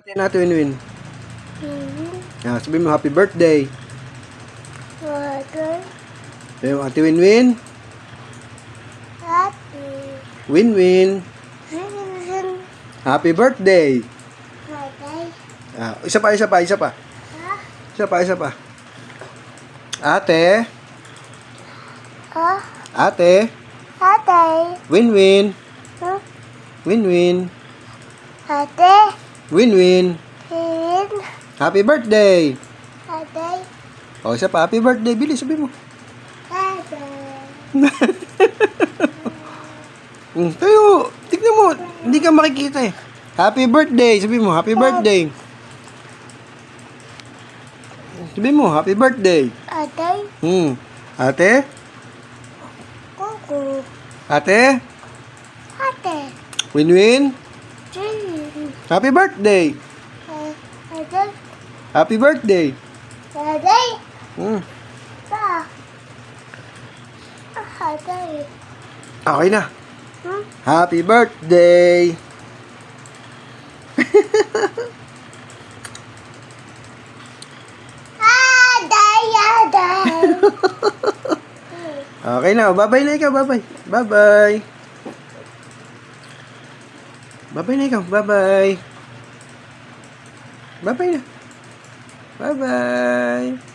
Pati natin win-win. Sabi mo happy birthday. Sabi mo ate win-win. Happy. Win-win. Happy birthday. Birthday. Isa pa. Isa pa. Ate. Ate. Ate. Win-win. Win-win. Ate. Win-win. Win. Happy birthday. Ate. Isa pa. Happy birthday. Bilis, sabi mo. Ate. Tayo, tignan mo. Hindi ka makikita eh. Happy birthday. Sabi mo, happy birthday. Sabi mo, happy birthday. Ate. Ate? Kuku. Ate? Ate. Win-win? Win. Happy birthday. Ate. Happy birthday. Ate. Pa. Ate. Okay na. Happy birthday. Okay na. Bye-bye na ikaw. Bye-bye. Bye-bye. Bye-bye na ikaw. Bye-bye. Bye-bye na. Bye-bye.